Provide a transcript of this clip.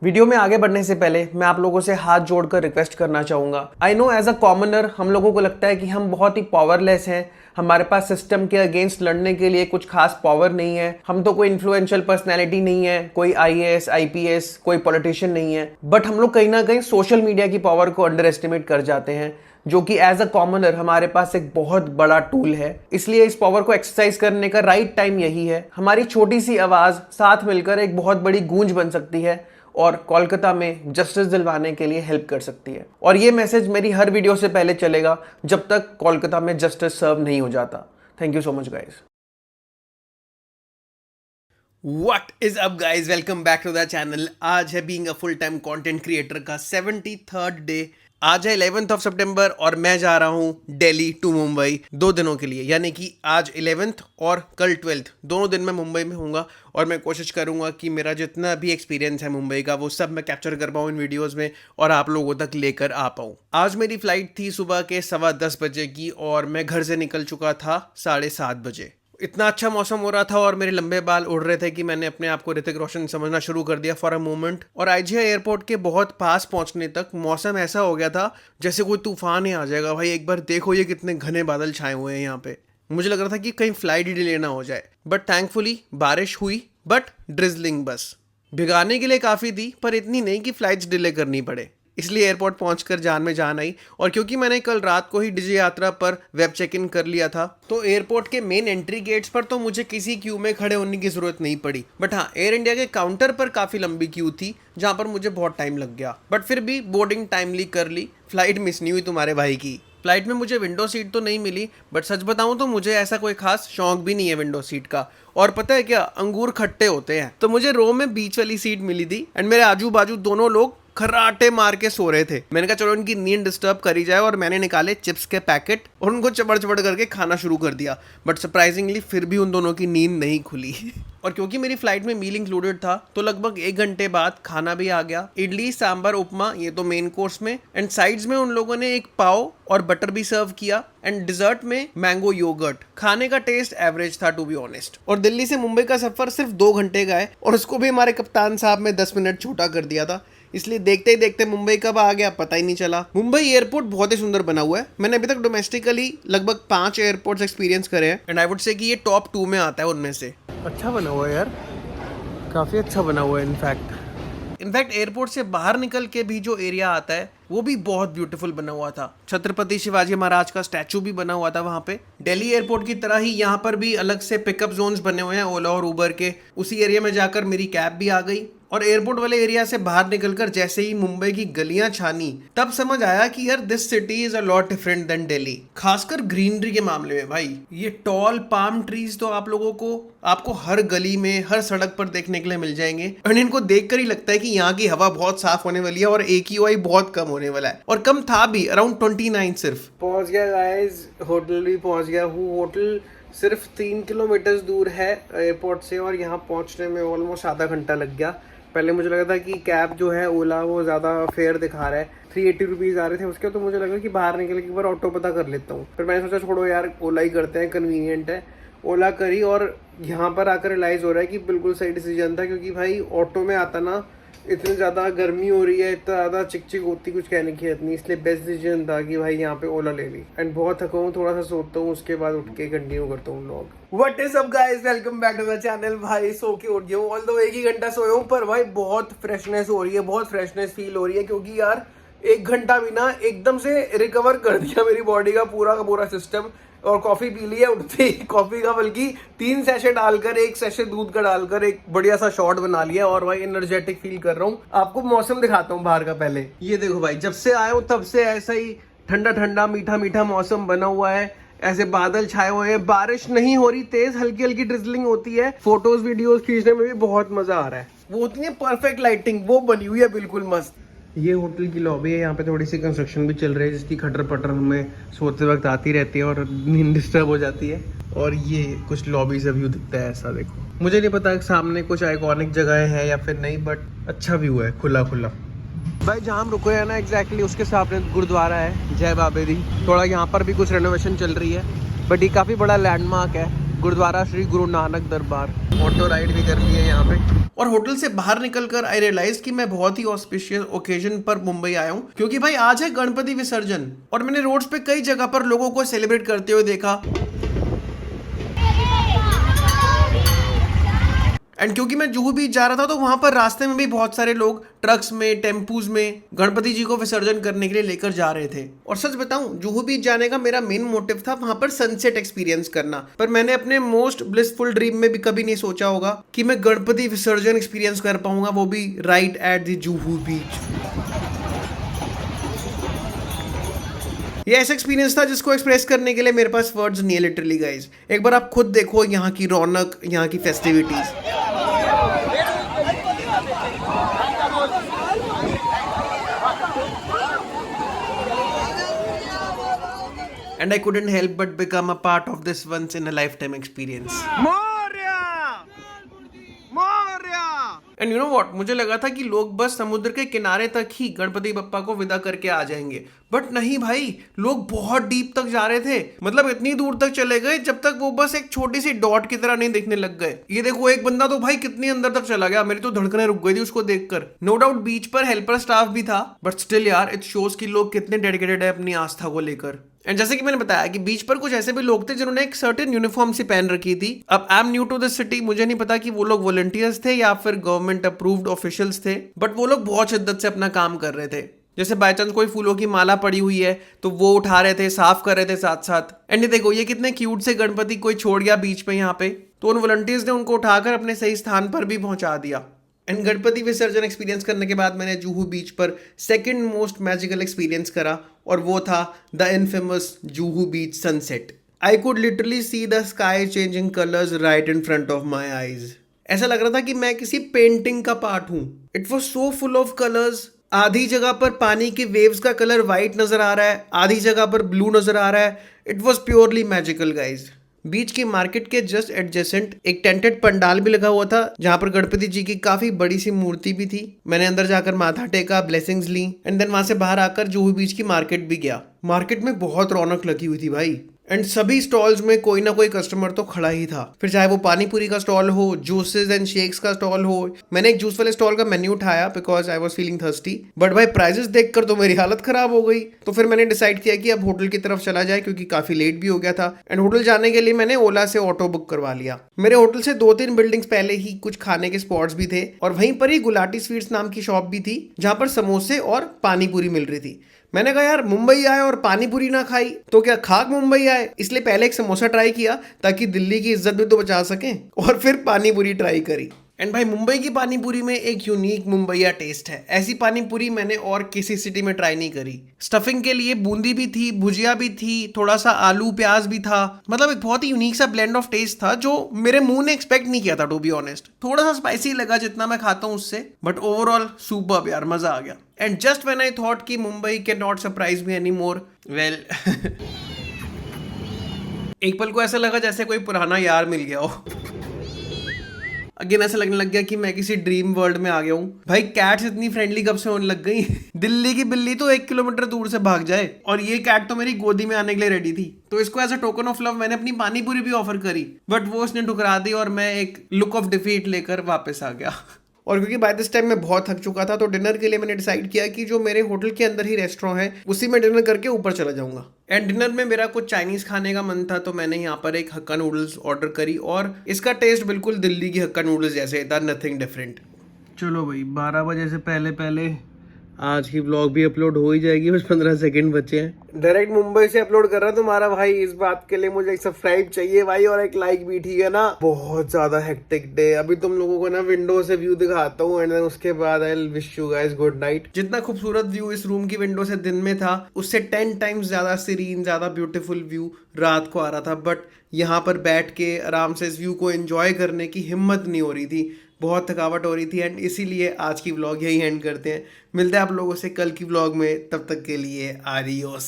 Video में आगे बढ़ने से पहले मैं आप लोगों से हाथ जोड़कर रिक्वेस्ट करना चाहूँगा। I know as a commoner हम लोगों को लगता है कि हम बहुत ही पावरलेस हैं, हमारे पास सिस्टम के अगेंस्ट लड़ने के लिए कुछ खास पावर नहीं है, हम तो कोई इन्फ्लुएंशियल पर्सनैलिटी नहीं है, कोई IAS IPS कोई पॉलिटिशियन नहीं है। बट हम लोग कहीं ना कहीं सोशल मीडिया की पावर को अंडर एस्टिमेट कर जाते हैं, जो कि एज अ कॉमनर हमारे पास एक बहुत बड़ा टूल है। इसलिए इस पावर को एक्सरसाइज करने का राइट टाइम यही है। हमारी छोटी सी आवाज़ साथ मिलकर एक बहुत बड़ी गूंज बन सकती है और कोलकाता में जस्टिस दिलवाने के लिए हेल्प कर सकती है। और ये मैसेज मेरी हर वीडियो से पहले चलेगा जब तक कोलकाता में जस्टिस सर्व नहीं हो जाता। Thank you so much guys. What is up guys? Welcome back to the channel। आज है being a full time content creator का 73rd डे। आज है 11th ऑफ सितंबर और मैं जा रहा हूँ दिल्ली टू मुंबई 2 दिनों के लिए, यानी कि आज 11th और कल 12th दोनों दिन मैं मुंबई में हूँगा। और मैं कोशिश करूँगा कि मेरा जितना भी एक्सपीरियंस है मुंबई का वो सब मैं कैप्चर कर पाऊँ इन वीडियोस में और आप लोगों तक लेकर आ पाऊँ। आज मेरी फ्लाइट थी सुबह के 10:15 बजे की और मैं घर से निकल चुका था 7:30 बजे। इतना अच्छा मौसम हो रहा था और मेरे लंबे बाल उड़ रहे थे कि मैंने अपने आप को ऋतिक रोशन समझना शुरू कर दिया फॉर अ मोमेंट। और IGI एयरपोर्ट के बहुत पास पहुंचने तक मौसम ऐसा हो गया था जैसे कोई तूफान ही आ जाएगा। भाई एक बार देखो ये कितने घने बादल छाए हुए हैं यहाँ पे। मुझे लग रहा था कि कहीं फ्लाइट ही डिले ना हो जाए, बट थैंकफुली बारिश हुई, बट ड्रिजलिंग बस। भिगाने के लिए काफ़ी थी पर इतनी नहीं कि फ्लाइट्स डिले करनी पड़े। इसलिए एयरपोर्ट पहुंचकर जान में जान आई। और क्योंकि मैंने कल रात को ही डिजी यात्रा पर वेब चेक इन कर लिया था तो एयरपोर्ट के मेन एंट्री गेट्स पर तो मुझे किसी क्यू में खड़े होने की जरूरत नहीं पड़ी। बट हाँ, एयर इंडिया के काउंटर पर काफ़ी लंबी क्यू थी जहाँ पर मुझे बहुत टाइम लग गया, बट फिर भी बोर्डिंग टाइमली कर ली। फ्लाइट मिस नहीं हुई तुम्हारे भाई की। फ्लाइट में मुझे विंडो सीट तो नहीं मिली, बट सच बताऊं तो मुझे ऐसा कोई खास शौक भी नहीं है विंडो सीट का। और पता है क्या, अंगूर खट्टे होते हैं, तो मुझे रो में बीच वाली सीट मिली थी एंड मेरे आजू बाजू दोनों लोग खर्राटे मार के सो रहे थे। मैंने कहा चलो इनकी नींद डिस्टर्ब करी जाए और मैंने निकाले चिप्स के पैकेट और उनको चबड़ चबड़ करके खाना शुरू कर दिया। बट सरप्राइजिंगली फिर भी उन दोनों की नींद नहीं खुली। और क्योंकि मेरी फ्लाइट में मील इंक्लूडेड था तो लगभग 1 घंटे बाद खाना भी आ गया। इडली सांभर उपमा, ये तो मेन कोर्स में, एंड साइड्स में उन लोगों ने एक पाव और बटर भी सर्व किया एंड डिजर्ट में मैंगो योगर्ट। खाने का टेस्ट एवरेज था टू बी ऑनेस्ट। और दिल्ली से मुंबई का सफर सिर्फ 2 घंटे का है और उसको भी हमारे कप्तान साहब ने 10 मिनट छोटा कर दिया था। इसलिए देखते ही देखते मुंबई कब आ गया पता ही नहीं चला। मुंबई एयरपोर्ट बहुत ही सुंदर बना हुआ है। मैंने अभी तक डोमेस्टिकली लगभग 5 एयरपोर्ट्स एक्सपीरियंस करे हैं एंड आई वुड से कि ये टॉप 2 में आता है उनमें से। अच्छा बना हुआ है यार, काफ़ी अच्छा बना हुआ है। इनफैक्ट एयरपोर्ट से बाहर निकल के भी जो एरिया आता है वो भी बहुत ब्यूटीफुल बना हुआ था। छत्रपति शिवाजी महाराज का स्टैचू भी बना हुआ था वहाँ पे। दिल्ली एयरपोर्ट की तरह ही यहाँ पर भी अलग से पिकअप जोन्स बने हुए हैं ओला और उबर के। उसी एरिया में जाकर मेरी कैब भी आ गई और एयरपोर्ट वाले एरिया से बाहर निकलकर जैसे ही मुंबई की गलियां छानी तब समझ आया कि यार this city is a lot different than Delhi, खासकर ग्रीनरी के मामले में। भाई ये टॉल पाम ट्रीज तो आप लोगों को आपको हर गली में हर सड़क पर देखने के लिए मिल जाएंगे और इनको देखकर ही लगता है कि यहाँ की हवा बहुत साफ होने वाली है और AQI बहुत कम होने वाला है। और कम था भी, अराउंड 29 सिर्फ। पहुंच गया गाइस, होटल भी पहुंच गया हूँ। होटल सिर्फ 3 किलोमीटर दूर है एयरपोर्ट से और यहाँ पहुंचने में ऑलमोस्ट आधा घंटा लग गया। पहले मुझे लगा था कि कैब जो है ओला वो ज़्यादा फेयर दिखा रहा है, 380 रुपीज़ आ रहे थे उसके, तो मुझे लगा कि बाहर निकल के एक बार ऑटो पता कर लेता हूँ। फिर मैंने सोचा छोड़ो यार ओला ही करते हैं, कन्वीनियंट है। ओला करी और यहाँ पर आकर रियलाइज़ हो रहा है कि बिल्कुल सही डिसीजन था, क्योंकि भाई ऑटो में आता ना इतनी ज़्यादा गर्मी हो रही है, इतना ज़्यादा चिक होती, कुछ कहने की इतनी, इसलिए बेस्ट डिसीजन था कि भाई यहाँ पे ओला ले ली। एंड बहुत थका हूँ, थोड़ा सा सोता हूँ, उसके बाद उठ के कंटिन्यू करता हूँ vlog. What is up guys, welcome back to the channel. भाई सो के उठ गया हूँ, ऑल्दो 1 ही घंटा सोया हूँ, पर भाई बहुत फ्रेशनेस हो रही है, बहुत फ्रेशनेस फील हो रही है, क्योंकि यार 1 घंटा भी ना एकदम से रिकवर कर दिया मेरी बॉडी का पूरा सिस्टम। और कॉफी पी ली है उठते ही, कॉफी का बल्कि 3 सैशे डालकर, 1 सैशे दूध का डालकर एक बढ़िया सा शॉट बना लिया और भाई एनर्जेटिक फील कर रहा हूँ। आपको मौसम दिखाता हूँ बाहर का। पहले ये देखो भाई, जब से आया हूँ तब से ऐसा ही ठंडा ठंडा मीठा मीठा मौसम बना हुआ है। ऐसे बादल छाए हुए हैं, बारिश नहीं हो रही, तेज हल्की हल्की ड्रिजलिंग होती है। फोटोज वीडियोस खींचने में भी बहुत मजा आ रहा है। वो होती है परफेक्ट लाइटिंग, वो बनी हुई है बिल्कुल मस्त। ये होटल की लॉबी है, यहाँ पे थोड़ी सी कंस्ट्रक्शन भी चल रही है जिसकी खटर पटर हमें सोते वक्त आती रहती है और नींद डिस्टर्ब हो जाती है। और ये कुछ लॉबी से व्यू दिखता है ऐसा, देखो। मुझे नहीं पता सामने कुछ आइकॉनिक जगह है या फिर नहीं, बट अच्छा व्यू है, खुला खुला। भाई जहाँ हम रुके हैं ना एग्जैक्टली उसके सामने गुरुद्वारा है जय बाबे दी। थोड़ा यहाँ पर भी कुछ रेनोवेशन चल रही है, बट ये काफ़ी बड़ा लैंडमार्क है गुरुद्वारा श्री गुरु नानक दरबार। ऑटो राइड भी कर लिए यहाँ पे। और होटल से बाहर निकलकर आई रियलाइज कि मैं बहुत ही ऑस्पिशियस ओकेजन पर मुंबई आया हूँ, क्योंकि भाई आज है गणपति विसर्जन और मैंने रोड्स पे कई जगह पर लोगों को सेलिब्रेट करते हुए देखा। एंड क्योंकि मैं जुहू बीच जा रहा था तो वहां पर रास्ते में भी बहुत सारे लोग ट्रक्स में, टेम्पूज में गणपति जी को विसर्जन करने के लिए लेकर जा रहे थे। और सच बताऊं, जुहू बीच जाने का मेरा मेन मोटिव था वहां पर सनसेट एक्सपीरियंस करना, पर मैंने अपने मोस्ट ब्लिसफुल ड्रीम में भी कभी नहीं सोचा होगा कि मैं गणपति विसर्जन एक्सपीरियंस कर पाऊंगा, वो भी राइट एट द जुहू बीच। ये ऐसा एक्सपीरियंस था जिसको एक्सप्रेस करने के लिए मेरे पास वर्ड्स नहीं है लिटरली गाइस। एक बार आप खुद देखो यहाँ की रौनक, यहाँ की festivities. And I couldn't help but become a part of this once in a lifetime experience. And you know what, मुझे लगा था कि लोग बस समुद्र के किनारे तक ही गणपति बप्पा को विदा करके आ जाएंगे, बट नहीं भाई, लोग बहुत डीप तक जा रहे थे। मतलब इतनी दूर तक चले गए जब तक वो बस एक छोटी सी डॉट की तरह नहीं दिखने लग गए। ये देखो, एक बंदा तो भाई कितनी अंदर तक चला गया, मेरी तो धड़कनें रुक गई थी उसको देखकर। नो डाउट बीच पर हेल्पर स्टाफ भी था, बट स्टिल यार इट शोज कि लोग कितने डेडिकेटेड है अपनी आस्था को लेकर। एंड जैसे कि मैंने बताया कि बीच पर कुछ ऐसे भी लोग थे जिन्होंने एक सर्टेन यूनिफॉर्म सी पहन रखी थी। अब I am new to this city, मुझे नहीं पता कि वो लोग वॉलंटियर्स थे या फिर गवर्नमेंट अप्रूव्ड ऑफिशियल्स थे, बट वो लोग बहुत शिद्दत से अपना काम कर रहे थे। जैसे बाय चांस कोई फूलों की माला पड़ी हुई है तो वो उठा रहे थे, साफ कर रहे थे साथ साथ। एंड ये देखो, ये कितने क्यूट से गणपति कोई छोड़ गया बीच पे यहाँ पे, तो उन वॉलंटियर्स ने उनको उठाकर अपने सही स्थान पर भी पहुंचा दिया। एंड गणपति विसर्जन एक्सपीरियंस करने के बाद मैंने जुहू बीच पर सेकंड मोस्ट मैजिकल एक्सपीरियंस करा, और वो था the infamous Juhu beach sunset. I could literally see the sky changing colours right in front of my eyes. ऐसा लग रहा था कि मैं किसी पेंटिंग का पार्ट हूँ। It was so full of colours. आधी जगह पर पानी के वेव्स का कलर व्हाइट नजर आ रहा है, आधी जगह पर ब्लू नजर आ रहा है। It was purely magical guys. Beach की मार्केट के जस्ट एडजेसेंट एक टेंटेड पंडाल भी लगा हुआ था, जहां पर गणपति जी की काफी बड़ी सी मूर्ति भी थी। मैंने अंदर जाकर माथा टेका, ब्लेसिंग्स ली, एंड देन वहां से बाहर आकर जुहू बीच की मार्केट भी गया। मार्केट में बहुत रौनक लगी हुई थी भाई, एंड सभी स्टॉल्स में कोई ना कोई कस्टमर तो खड़ा ही था। फिर चाहे वो पानी पूरी का स्टॉल हो, जूसेस एंड शेक्स का स्टॉल हो। मैंने एक जूस वाले स्टॉल का मेन्यू उठाया because I was feeling thirsty, but भाई प्राइसेस देखकर तो मेरी हालत खराब हो गई। तो फिर मैंने डिसाइड किया कि अब होटल की तरफ चला जाए, क्योंकि काफी लेट भी हो गया था। एंड होटल जाने के लिए मैंने ओला से ऑटो बुक करवा लिया। मेरे होटल से 2-3 बिल्डिंग्स पहले ही कुछ खाने के स्पॉट्स भी थे, और वहीं पर ही गुलाटी स्वीट्स नाम की शॉप भी थी, जहां पर समोसे और पानी पूरी मिल रही थी। मैंने कहा यार, मुंबई आए और पानी पूरी ना खाई तो क्या खाक मुंबई आए। इसलिए पहले एक समोसा ट्राई किया ताकि दिल्ली की इज्जत भी तो बचा सकें, और फिर पानी पूरी ट्राई करी। एंड भाई, मुंबई की पानी पूरी में एक यूनिक मुंबईया टेस्ट है। ऐसी पानी पूरी मैंने और किसी सिटी में ट्राई नहीं करी। स्टफिंग के लिए बूंदी भी थी, भुजिया भी थी, थोड़ा सा आलू प्याज भी था। मतलब एक बहुत ही यूनिक सा ब्लेंड ऑफ टेस्ट था जो मेरे मुंह ने एक्सपेक्ट नहीं किया था, टू बी ऑनेस्ट। थोड़ा सा स्पाइसी लगा जितना मैं खाता हूँ उससे, बट ओवरऑल सुपर्ब यार, मजा आ गया। And just when I thought कि Mumbai can not surprise me any more, well एक पल को ऐसा लगा जैसे कोई पुराना यार मिल गया हो। अगेन ऐसा लगने लग गया कि मैं किसी ड्रीम वर्ल्ड में आ गया हूँ। भाई कैट्स इतनी फ्रेंडली कब से होने लग गई। दिल्ली की बिल्ली तो 1 किलोमीटर दूर से भाग जाए, और ये कैट तो मेरी गोदी में आने के लिए रेडी थी। तो इसको as a token of love मैंने अपनी पानी पूरी भी ऑफर करी, बट वो उसने ठुकरा दी और मैं एक लुक ऑफ डिफीट लेकर वापस आ गया। और क्योंकि बाय दिस टाइम मैं बहुत थक चुका था, तो डिनर के लिए मैंने डिसाइड किया कि जो मेरे होटल के अंदर ही रेस्टोरेंट है उसी में डिनर करके ऊपर चला जाऊंगा। एंड डिनर में मेरा कुछ चाइनीज खाने का मन था, तो मैंने यहाँ पर एक हक्का नूडल्स ऑर्डर करी, और इसका टेस्ट बिल्कुल दिल्ली की हक्का नूडल्स जैसे था, नथिंग डिफरेंट। चलो भाई, 12 बजे से पहले पहले आज की व्लॉग भी अपलोड हो ही जाएगी, बस 15 सेकंड बचे हैं। डायरेक्ट मुंबई से अपलोड कर रहा तुम्हारा भाई। इस बात के लिए मुझे एक सब्सक्राइब चाहिए भाई, और एक लाइक भी, ठीक है ना। बहुत ज्यादा हेक्टिक डे। अभी तुम लोगों को ना विंडो से व्यू दिखाता हूँ, एंड उसके बाद I will wish you guys good night. जितना खूबसूरत व्यू इस रूम की विंडो से दिन में था, उससे 10 टाइम्स ज्यादा सीरीन, ज्यादा ब्यूटीफुल व्यू रात को आ रहा था। बट यहाँ पर बैठ के आराम से इस व्यू को एंजॉय करने की हिम्मत नहीं हो रही थी, बहुत थकावट हो रही थी। एंड इसीलिए आज की व्लॉग यही एंड करते हैं। मिलते हैं आप लोगों से कल की व्लॉग में, तब तक के लिए आडियोस।